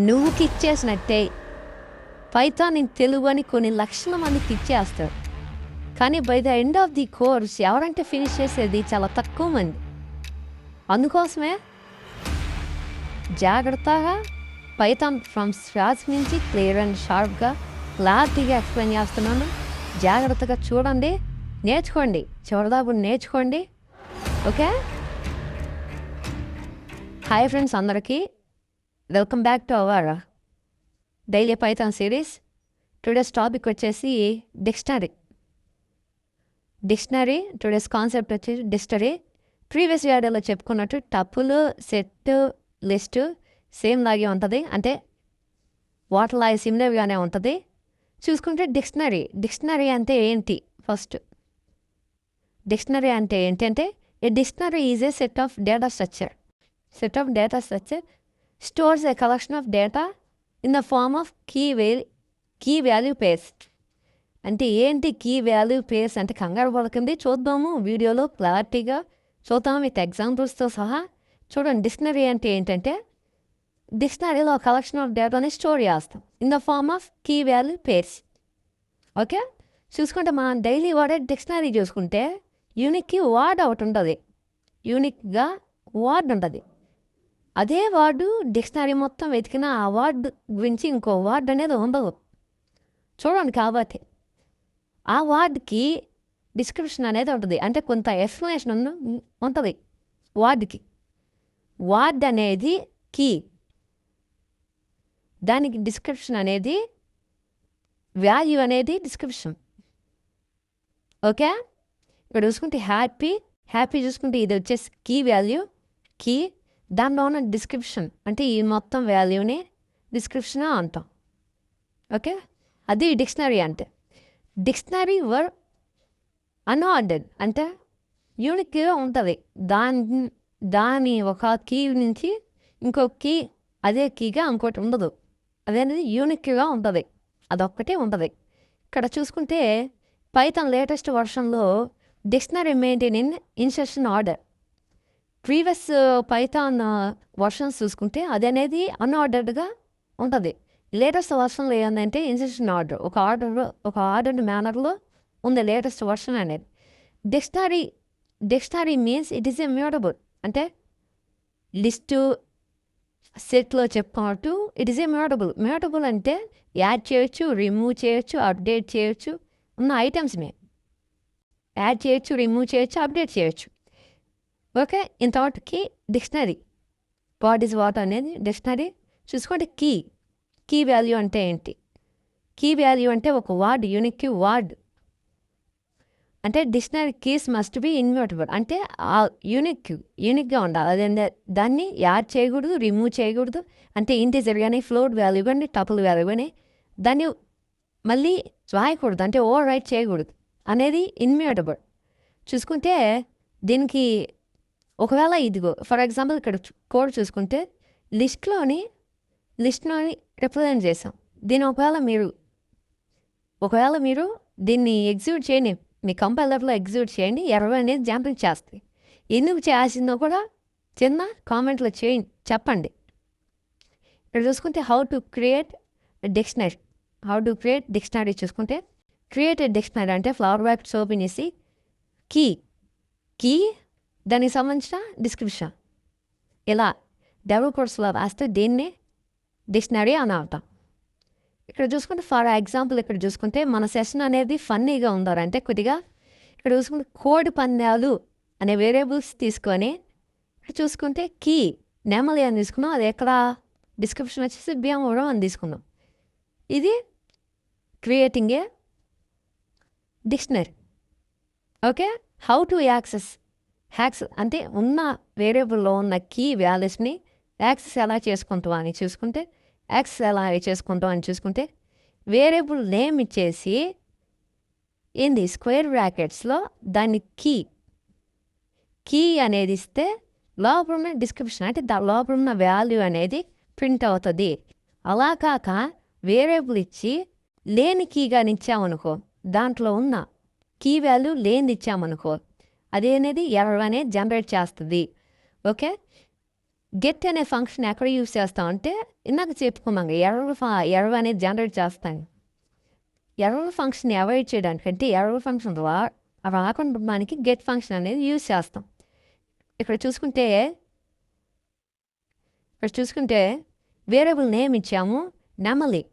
నువ్వు కిక్ చేసినట్టే Python in Telugu అని కొన్ని లక్షల మంది కిక్ చేస్తారు. కానీ by the end of the course ఎవరంటే ఫినిష్ చేసేది చాలా తక్కువ మంది. అందుకోసమే జాగ్రత్తగా పైథాన్ ఫ్రమ్ స్క్రాచ్ నుంచి క్లియర్ అండ్ షార్ప్గా క్లారిటీగా ఎక్స్ప్లెయిన్ చేస్తున్నాను. జాగ్రత్తగా చూడండి, నేర్చుకోండి, చివరిదాపు నేర్చుకోండి. ఓకే, హాయ్ ఫ్రెండ్స్ అందరికీ, welcome back to our daily Python series. Today's topic వచ్చేసి డిక్షనరీ. టుడేస్ కాన్సెప్ట్ వచ్చేసి డిక్షనరీ. ప్రీవియస్ వీడియోలో చెప్పుకున్నట్టు టపుల్, సెట్, లిస్ట్ సేమ్ లాగే ఉంటుంది, అంటే వాటర్ లాగే సిమిలర్గానే ఉంటుంది. చూసుకుంటే డిక్షనరీ అంటే ఏంటి? ఫస్ట్ డిక్షనరీ అంటే ఏంటంటే a dictionary is a set of data structure. Stores a collection of data in the form of key value pairs. అంటే ఏంటి కీ వాల్యూ పేర్స్ అంటే కంగారు పడకండి, చూద్దాము వీడియోలో క్లారిటీగా చూద్దాము విత్ ఎగ్జాంపుల్స్తో సహా. చూడండి, డిక్షనరీ అంటే ఏంటంటే డిక్షనరీలో కలెక్షన్ ఆఫ్ డేటాని స్టోర్ చేస్తాం in the form of key value pairs. Okay, చూసుకుంటే మనం డైలీ వాడే డిక్షనరీ చూసుకుంటే యూనిక్కి వర్డ్ ఒకటి ఉంటుంది, యూనిక్గా వర్డ్ ఉంటుంది. అదే వర్డు డిక్షనరీ మొత్తం వెతికిన ఆ వర్డ్ గురించి ఇంకో వర్డ్ అనేది ఉండదు. చూడండి, కాబట్టి ఆ వర్డ్కి డిస్క్రిప్షన్ అనేది ఉంటుంది, అంటే కొంత ఎక్స్ప్లెనేషన్ ఉంటుంది వర్డ్కి. వర్డ్ అనేది కీ, దానికి డిస్క్రిప్షన్ అనేది వాల్యూ అనేది డిస్క్రిప్షన్. ఓకే, ఇక్కడ చూసుకుంటే హ్యాపీ చూసుకుంటే ఇది వచ్చేసి కీ వాల్యూ, కీ. దానిలో ఉన్న డిస్క్రిప్షన్ అంటే ఈ మొత్తం వాల్యూని డిస్క్రిప్షన్ అంటాం. ఓకే, అది డిక్షనరీ. అంటే డిక్షనరీ వర్ అన్ఆర్డర్డ్, అంటే యూనిక్గా ఉంటుంది. దాని ఒక కీ నుంచి ఇంకో కీ అదే కీగా ఇంకోటి ఉండదు, అదేది యూనిక్గా ఉంటుంది, అదొక్కటే ఉంటుంది. ఇక్కడ చూసుకుంటే పైథాన్ లేటెస్ట్ వర్షన్లో dictionary maintain in insertion order. Previous Python versions చూసుకుంటే అది అనేది అన్ఆర్డర్డ్గా ఉంటుంది. లేటెస్ట్ వర్షన్లో ఏంటంటే ఇన్సర్షన్ ఆర్డర్, ఒక ఆర్డర్డ్ మేనర్లో ఉంది లేటెస్ట్ వర్షన్ అనేది. Dictionary means it is immutable, అంటే లిస్టు సెట్లో చెప్పుకున్నట్టు ఇట్ ఈస్ మ్యూటబుల్ అంటే యాడ్ చేయొచ్చు, రిమూవ్ చేయొచ్చు, అప్డేట్ చేయొచ్చు. ఉన్న ఐటమ్స్ని యాడ్ చేయొచ్చు, రిమూవ్ చేయొచ్చు, అప్డేట్ చేయొచ్చు. ఓకే, ఇంతవరకు డిక్షనరీ. వాట్ ఈజ్ వాట్ అనేది డిక్షనరీ. చూసుకోండి, కీ వాల్యూ అంటే ఏంటి? కీ వాల్యూ అంటే ఒక వర్డ్, యూనిక్ వర్డ్. అంటే డిక్షనరీ కీస్ మస్ట్ బి ఇన్మ్యూటబుల్, అంటే ఆ యూనిక్గా ఉండాలి. అదే దాన్ని యాడ్ చేయకూడదు, రిమూవ్ చేయకూడదు. అంటే ఇంటిజర్ కానీ, ఫ్లోట్ వాల్యూ కానీ, టపుల్ వాల్యూ కానీ దాన్ని మళ్ళీ రాయకూడదు, అంటే ఓవర్ రైట్ చేయకూడదు అనేది ఇన్మ్యూటబుల్. చూసుకుంటే దీనికి ఒకవేళ ఇదిగో ఫర్ ఎగ్జాంపుల్ ఇక్కడ కోడ్ చూసుకుంటే లిస్ట్లోని రిప్రజెంట్ చేసాం. దీని ఒకవేళ మీరు దీన్ని ఎగ్జిక్యూట్ చేయండి, మీ కంపైలర్లో ఎగ్జిక్యూట్ చేయండి, 20 అనేది జంపింగ్ చేస్తుంది. ఎందుకు చేయాల్సిందో కూడా చిన్న కామెంట్లో చెప్పండి. ఇక్కడ చూసుకుంటే హౌ టు క్రియేట్ డిక్షనరీ చూసుకుంటే క్రియేట్ డిక్షనరీ అంటే ఫ్లవర్ బ్యాక్స్ ఓపెన్ చేసి కీ దానికి సంబంధించిన డిస్క్రిప్షన్ ఇలా డెవలపర్స్లో రాస్తే దీన్ని డిక్షనరీ అని అంటాం. ఇక్కడ చూసుకుంటే ఫర్ ఎగ్జాంపుల్ ఇక్కడ చూసుకుంటే మన సెషన్ అనేది ఫన్నీగా ఉండాలంటే కొద్దిగా ఇక్కడ చూసుకుంటే కోడి పందాలు అనే వేరియబుల్స్ తీసుకొని ఇక్కడ చూసుకుంటే కీ నెమలి అని తీసుకున్నాం. అది ఎక్కడ డిస్క్రిప్షన్ వచ్చేసి బియ్యం అని తీసుకున్నాం. ఇది creating a dictionary. Okay, how to access అంటే ఉన్న వేరియబుల్లో ఉన్న కీ వాల్యూస్ని యాక్సెస్ ఎలా చేసుకుంటాం అని చూసుకుంటే వేరియబుల్ నేమ్ ఇచ్చేసి ఏంది స్క్వేర్ బ్రాకెట్స్లో దాన్ని కీ అనేది ఇస్తే లోపల ఉన్న డిస్క్రిప్షన్ అంటే లోపల ఉన్న వాల్యూ అనేది ప్రింట్ అవుతుంది. అలా కాక వేరియబుల్ ఇచ్చి లేని కీగాని ఇచ్చామనుకో, దాంట్లో ఉన్న కీ వాల్యూ లేనిది ఇచ్చామనుకో, అది అనేది ఎర్రర్ అనేది జనరేట్ చేస్తుంది. ఓకే, గెట్ అనే ఫంక్షన్ ఎక్కడ యూస్ చేస్తాం అంటే ఇందాక చెప్పుకున్నాం ఎర్రర్ అనేది జనరేట్ చేస్తాను. ఎర్రర్ ఫంక్షన్ అవాయిడ్ చేయడానికి అంటే ఎర్రర్ ఫంక్షన్ రాకుండా మనకి గెట్ ఫంక్షన్ అనేది యూస్ చేస్తాం. ఇక్కడ చూసుకుంటే వేరియబుల్ నేమ్ ఇచ్చాము నెమలి.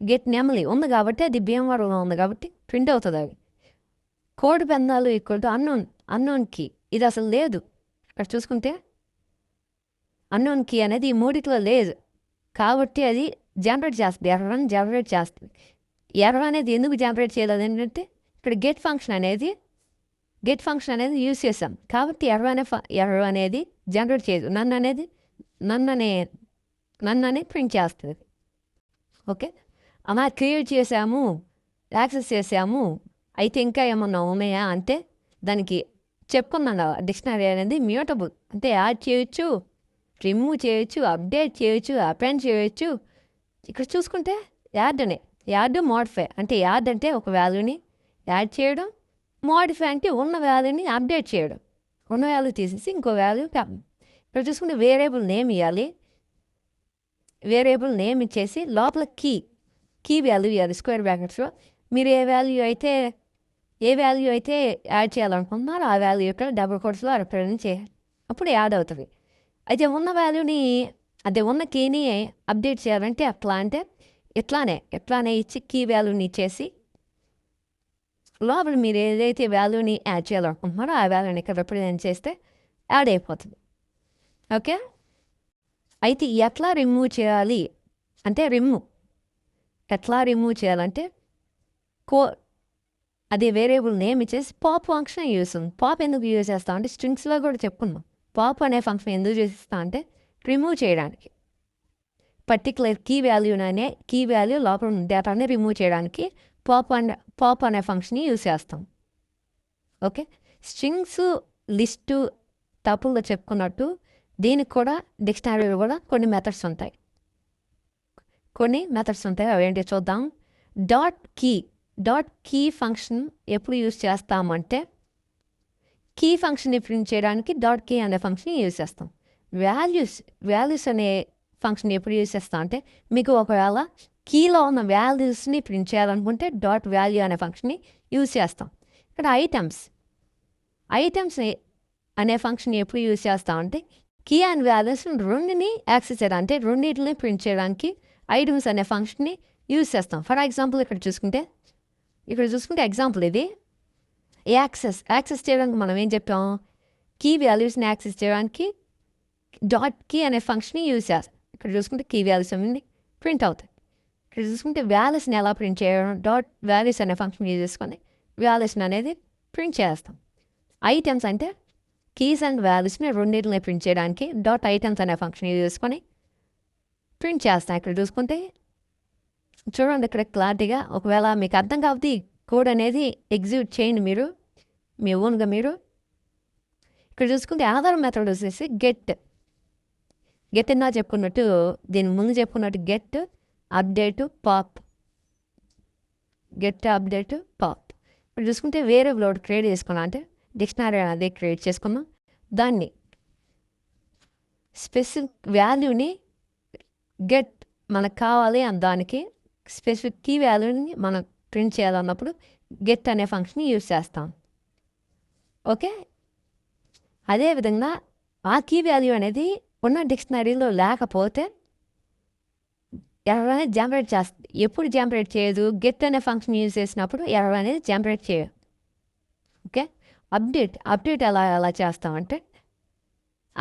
గెట్ నెమలి ఉంది కాబట్టి అది భీమవరంలో ఉంది కాబట్టి ప్రింట్ అవుతుంది. అవి కోడ్ పెందాలు ఈక్వల్ టు అన్నోన్ కీ. ఇది అసలు లేదు. ఇక్కడ చూసుకుంటే అన్నోన్ కీ అనేది ఈ మూడిట్లో లేదు కాబట్టి అది జనరేట్ చేస్తుంది. ఎర్రర్ జనరేట్ చేస్తుంది. ఎర్రర్ అనేది ఎందుకు జనరేట్ చేయలేదు ఏంటంటే ఇక్కడ గెట్ ఫంక్షన్ అనేది యూజ్ చేసాం కాబట్టి ఎర్రర్ అనేది జనరేట్ చేయదు. నన్ను ప్రింట్ చేస్తుంది. ఓకే, అలా క్రియేట్ చేసాము, యాక్సెస్ చేసాము. అయితే ఇంకా ఏమన్నా ఉన్నాయా అంటే దానికి చెప్పుకున్నాను డిక్షనరీ అనేది మ్యూటబుల్ అంటే యాడ్ చేయొచ్చు, రిమూవ్ చేయొచ్చు, అప్డేట్ చేయొచ్చు, అపెండ్ చేయొచ్చు. ఇక్కడ చూసుకుంటే యాడ్ మోడిఫై అంటే యాడ్ అంటే ఒక వాల్యూని యాడ్ చేయడం, మోడిఫై అంటే ఉన్న వాల్యూని అప్డేట్ చేయడం. ఉన్న వాల్యూ తీసేసి ఇంకో వాల్యూ ఇక్కడ చూసుకుంటే వేరియబుల్ నేమ్ ఇవ్వాలి. వేరియబుల్ నేమ్ ఇచ్చేసి లోపల కీ వాల్యూ ఇవ్వాలి స్క్వేర్ బ్రాకెట్స్లో. మీరు ఏ వాల్యూ అయితే యాడ్ చేయాలనుకుంటున్నారో ఆ వాల్యూ ఇక్కడ డబుల్ కోట్స్లో రిప్రజెంట్ చేయాలి. అప్పుడు యాడ్ అవుతుంది. అయితే ఉన్న వాల్యూని ఉన్న కీని అప్డేట్ చేయాలంటే ఎట్లానే ఇచ్చి కీ వాల్యూని ఇచ్చేసి లోపల మీరు ఏదైతే వాల్యూని యాడ్ చేయాలనుకుంటున్నారో ఆ వాల్యూని ఇక్కడ రిప్రజెంట్ చేస్తే యాడ్ అయిపోతుంది. ఓకే, అయితే ఎట్లా రిమూవ్ చేయాలి అంటే అదే వేరియబుల్ నేమ్ ఇచ్చేసి పాప్ ఫంక్షన్ యూస్ ఉంది. పాప్ ఎందుకు యూజ్ చేస్తాం అంటే స్ట్రింగ్స్లో కూడా చెప్పుకున్నాం. పాప్ అనే ఫంక్షన్ ఎందుకు చేస్తాం అంటే రిమూవ్ చేయడానికి, పర్టికులర్ కీ వాల్యూ లోపల డేటాని రిమూవ్ చేయడానికి పాప్ అనే ఫంక్షన్ని యూజ్ చేస్తాం. ఓకే, స్ట్రింగ్స్ లిస్టు టపుల్లో చెప్పుకున్నట్టు దీనికి కూడా డిక్షనరీలో కూడా కొన్ని మెథడ్స్ ఉంటాయి. అవి ఏంటి చూద్దాం. డాట్ కీ ఫంక్షన్ ఎప్పుడు యూజ్ చేస్తామంటే కీ ఫంక్షన్ని ప్రింట్ చేయడానికి డాట్ కీ అనే ఫంక్షన్ యూజ్ చేస్తాం. వాల్యూస్ అనే ఫంక్షన్ ఎప్పుడు యూజ్ చేస్తాం అంటే మీకు ఒకవేళ కీలో ఉన్న వాల్యూస్ని ప్రింట్ చేయాలనుకుంటే డాట్ వాల్యూ అనే ఫంక్షన్ని యూజ్ చేస్తాం. ఇక్కడ ఐటమ్స్ అనే ఫంక్షన్ ఎప్పుడు యూజ్ చేస్తామంటే కీ అండ్ వాల్యూస్ రెండుని యాక్సెస్ చేయడానికి అంటే రెండింటిని ప్రింట్ చేయడానికి ఐటమ్స్ అనే ఫంక్షన్ని యూజ్ చేస్తాం. ఫర్ ఎగ్జాంపుల్ ఇక్కడ చూసుకుంటే ఎగ్జాంపుల్ ఇది యాక్సెస్ చేయడానికి మనం ఏం చెప్పాం, కీ వాల్యూస్ని యాక్సెస్ చేయడానికి డాట్ కీ అనే ఫంక్షన్ని యూజ్ చేస్తాం. ఇక్కడ చూసుకుంటే కీ వాల్యూస్ అనేది ప్రింట్ అవుతాయి. ఇక్కడ చూసుకుంటే వాల్యూస్ని ఎలా ప్రింట్ చేయడం డాట్ వాల్యూస్ అనే ఫంక్షన్ యూజ్ చేసుకొని వాల్యూస్ని అనేది ప్రింట్ చేస్తాం. ఐటమ్స్ అంటే కీస్ అండ్ వాల్యూస్ని రెండింటిని ప్రింట్ చేయడానికి డాట్ ఐటమ్స్ అనే ఫంక్షన్ యూజ్ చేసుకొని ప్రింట్ చేస్తాం. ఇక్కడ చూసుకుంటే చూడండి ఇక్కడ క్లారిటీగా. ఒకవేళ మీకు అర్థం కాబట్టి కోడ్ అనేది ఎగ్జిక్యూట్ చేయండి మీ ఓన్గా. ఇక్కడ చూసుకుంటే ఆధార్ మెథడ్ వచ్చేసి గెట్ ఇందా చెప్పుకున్నట్టు దీని ముందు చెప్పుకున్నట్టు గెట్ అప్డేట్ పాప్. ఇప్పుడు చూసుకుంటే వేరియబుల్ ఒకటి క్రియేట్ చేసుకున్నాం అంటే డిక్షనరీ అదే క్రియేట్ చేసుకున్నాం. దాన్ని స్పెసిఫిక్ వాల్యూని గెట్ మనకు కావాలి అని దానికి స్పెసిఫిక్ కీ వాల్యూని మనం ప్రింట్ చేయాలన్నప్పుడు గెట్ అనే ఫంక్షన్ యూజ్ చేస్తాం. ఓకే, అదేవిధంగా ఆ కీ వాల్యూ అనేది ఉన్న డిక్షనరీలో లేకపోతే ఎర్రర్ అనేది జనరేట్ చేస్తుంది. ఎప్పుడు జనరేట్ చేయదు, గెట్ అనే ఫంక్షన్ యూజ్ చేసినప్పుడు ఎర్రర్ అనేది జనరేట్ చేయదు. ఓకే, అప్డేట్ ఎలా చేస్తామంటే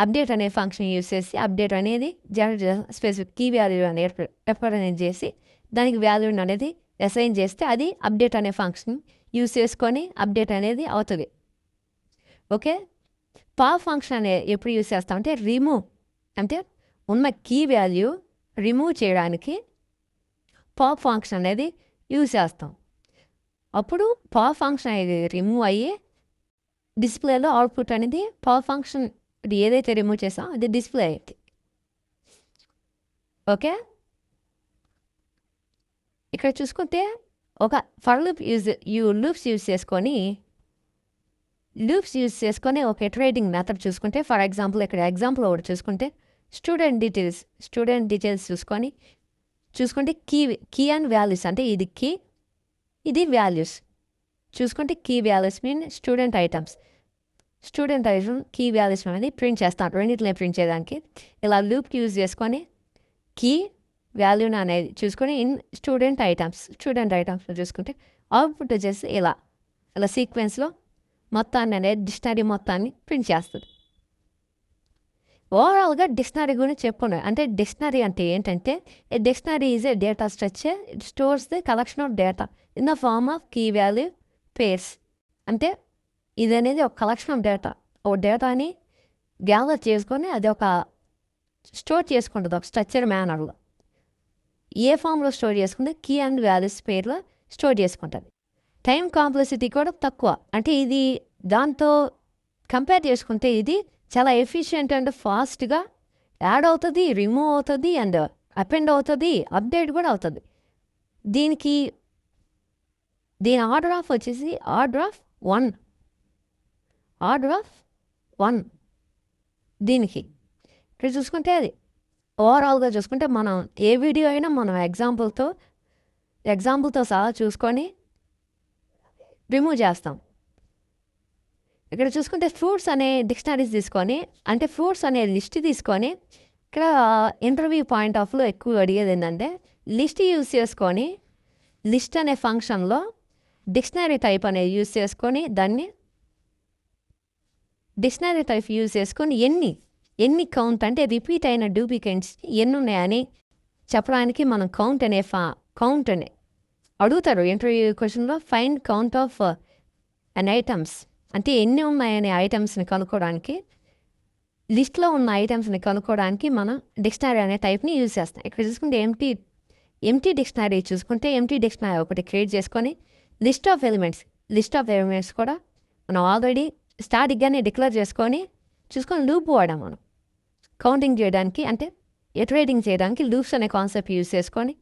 అప్డేట్ అనే ఫంక్షన్ యూజ్ చేసి అప్డేట్ అనేది జనరేట్ స్పెసిఫిక్ కీ వాల్యూ అనేది రిప్రజెంట్ చేసి దానికి వాల్యూని అనేది అసైన్ చేస్తే అది అప్డేట్ అనే ఫంక్షన్ యూజ్ చేసుకొని అప్డేట్ అనేది అవుతుంది. ఓకే, పాప్ ఫంక్షన్ అనేది ఎప్పుడు యూజ్ చేస్తామంటే రిమూవ్ అంటే ఉన్న కీ వాల్యూ రిమూవ్ చేయడానికి పాప్ ఫంక్షన్ అనేది యూజ్ చేస్తాం. అప్పుడు పాప్ ఫంక్షన్ అనేది రిమూవ్ అయ్యి డిస్ప్లేలో అవుట్పుట్ అనేది పాప్ ఫంక్షన్ ఏదైతే రిమూవ్ చేసామో అది డిస్ప్లే అయ్యింది. ఓకే, ఇక్కడ చూసుకుంటే ఒక ఫర్ లూప్ లూప్స్ యూజ్ చేసుకొని ఒక ఇటరేటింగ్ మెథడ్ చూసుకుంటే ఫర్ ఎగ్జాంపుల్ ఇక్కడ ఎగ్జాంపుల్ ఒకటి చూసుకుంటే స్టూడెంట్ డీటెయిల్స్ చూసుకుంటే కీ అండ్ వాల్యూస్ అంటే ఇది కీ, ఇది వాల్యూస్. చూసుకుంటే key values mean student items key values అనేది ప్రింట్ చేస్తాను. రెండింటిని ప్రింట్ చేయడానికి ఇలా లూప్ యూజ్ చేసుకొని కీ వాల్యూని అనేది చూసుకొని ఇన్ స్టూడెంట్ ఐటమ్స్లో చూసుకుంటే అవుట్పుట్ వచ్చేసి ఇలా సీక్వెన్స్లో మొత్తాన్ని అనేది డిక్షనరీ మొత్తాన్ని ప్రింట్ చేస్తుంది. ఓవరాల్గా డిక్షనరీ గురించి చెప్పుకున్నాను. అంటే డిక్షనరీ అంటే ఏంటంటే a dictionary is a data structure. It stores the collection of data in the form of key value pairs. అంటే ఇది అనేది ఒక కలెక్షన్ ఆఫ్ డేటా. ఒక డేటాని గ్యాదర్ చేసుకొని అది ఒక స్టోర్ చేసుకుంటుంది ఒక స్ట్రక్చర్ మేనర్లో. ఏ ఫామ్లో స్టోర్ చేసుకుంటే కీ అండ్ వాల్యూస్ పేర్లో స్టోర్ చేసుకుంటుంది. టైం కాంప్లెక్సిటీ కూడా తక్కువ. అంటే ఇది దాంతో కంపేర్ చేసుకుంటే ఇది చాలా ఎఫిషియెంట్ అండ్ ఫాస్ట్గా యాడ్ అవుతుంది, రిమూవ్ అవుతుంది, అండ్ అపెండ్ అవుతుంది, అప్డేట్ కూడా అవుతుంది. దీని ఆర్డర్ ఆఫ్ వచ్చేసి ఆర్డర్ ఆఫ్ 1. దీనికి ఇక్కడ చూసుకుంటే అది ఓవరాల్గా చూసుకుంటే మనం ఏ వీడియో అయినా మనం ఎగ్జాంపుల్తో సహా చూసుకొని రిమూవ్ చేస్తాం. ఇక్కడ చూసుకుంటే ఫ్రూట్స్ అనే డిక్షనరీస్ తీసుకొని, అంటే ఫ్రూట్స్ అనే లిస్ట్ తీసుకొని, ఇక్కడ ఇంటర్వ్యూ పాయింట్ ఆఫ్ వ్యూ ఎక్కువ అడిగేది ఏంటంటే లిస్ట్ యూజ్ చేసుకొని లిస్ట్ అనే ఫంక్షన్లో డిక్షనరీ టైప్ అనేది యూజ్ చేసుకొని దాన్ని డిక్షనరీ టైప్ యూజ్ చేసుకొని ఎన్ని కౌంట్ అంటే రిపీట్ అయిన డూప్లికేట్స్ ఎన్ని ఉన్నాయని చెప్పడానికి మనం కౌంట్ అనే అడుగుతారు ఇంటర్వ్యూ క్వశ్చన్లో. Find count of an items అంటే ఎన్ని ఉన్నాయనే ఐటమ్స్ని కనుక్కోవడానికి, లిస్ట్లో ఉన్న ఐటమ్స్ని కనుక్కోవడానికి మనం డిక్షనరీ అనే టైప్ని యూజ్ చేస్తాం. ఇక్కడ చూసుకుంటే ఎంటీ డిక్షనరీ చూసుకుంటే ఎంటీ డిక్షనరీ ఒకటి క్రియేట్ చేసుకొని లిస్ట్ ఆఫ్ ఎలిమెంట్స్ కూడా మనం ఆల్రెడీ స్టాటిక్గానే డిక్లేర్ చేసుకొని చూసుకొని లూప్ వాడాం. మనం కౌంటింగ్ చేయడానికి అంటే ఇటరేటింగ్ చేయడానికి లూప్స్ అనే కాన్సెప్ట్ యూజ్ చేసుకొని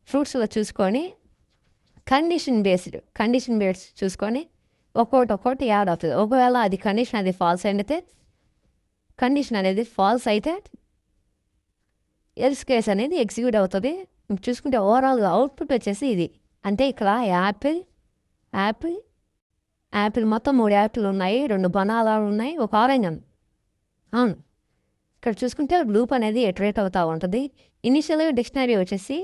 ఫ్రూట్స్లో చూసుకొని కండిషన్ బేస్డ్ చూసుకొని ఒక్కొక్కటి యాడ్ అవుతుంది. ఒకవేళ అది కండిషన్ ఫాల్స్ అయితే ఎల్స్ కేస్ అనేది ఎగ్జిక్యూట్ అవుతుంది. చూసుకుంటే ఓవరాల్గా అవుట్పుట్ వచ్చేసి ఇది. అంటే ఇక్కడ యాపిల్ మొత్తం 3 యాపిల్ ఉన్నాయి, 2 బనానాలు ఉన్నాయి, ఒక ఆరెంజ్ ఉంది. అవును, ఇక్కడ చూసుకుంటే లూప్ అనేది ఇటరేట్ అవుతూ ఉంటుంది. ఇనిషియల్గా డిక్షనరీ వచ్చేసి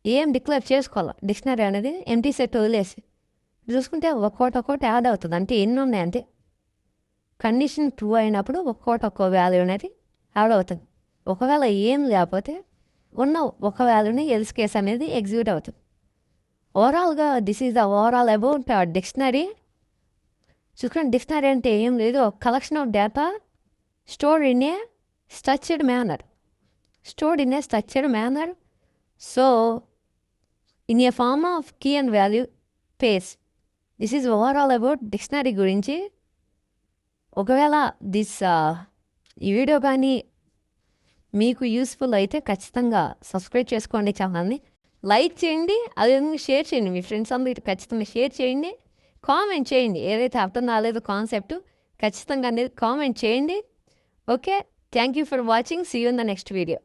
ఏం డిక్లేర్ చేసుకోవాలి, డిక్షనరీ అనేది ఎంటీ సెట్ వదిలేసి చూసుకుంటే ఒక్కొక్కటి యాడ్ అవుతుంది. అంటే ఎన్ని ఉన్నాయి అంటే కండిషన్ ట్రూ అయినప్పుడు ఒక్కో వాల్యూ అనేది యాడ్ అవుతుంది. ఒకవేళ ఏం లేకపోతే ఉన్న ఒక వాల్యూని ఎల్స్ కేస్ అనేది ఎగ్జిక్యూట్ అవుతుంది. ఓవరాల్గా this is the overall about dictionary. చూసుకుంటే డిక్షనరీ అంటే ఏం లేదు, ఒక collection of data stored in a structured manner. So in a form of key and value pairs. This is overall about dictionary గురించి. ఒకవేళ ఈ వీడియో కానీ మీకు యూస్ఫుల్ అయితే ఖచ్చితంగా సబ్స్క్రైబ్ చేసుకోండి, ఛానల్ని లైక్ చేయండి, అదేవిధంగా షేర్ చేయండి. మీ ఫ్రెండ్స్ అందరికీ ఖచ్చితంగా షేర్ చేయండి, కామెంట్ చేయండి. ఏదైతే అర్థం కాలేదో కాన్సెప్ట్ ఖచ్చితంగా అనేది కామెంట్ చేయండి. Okay, thank you for watching. See you in the next video.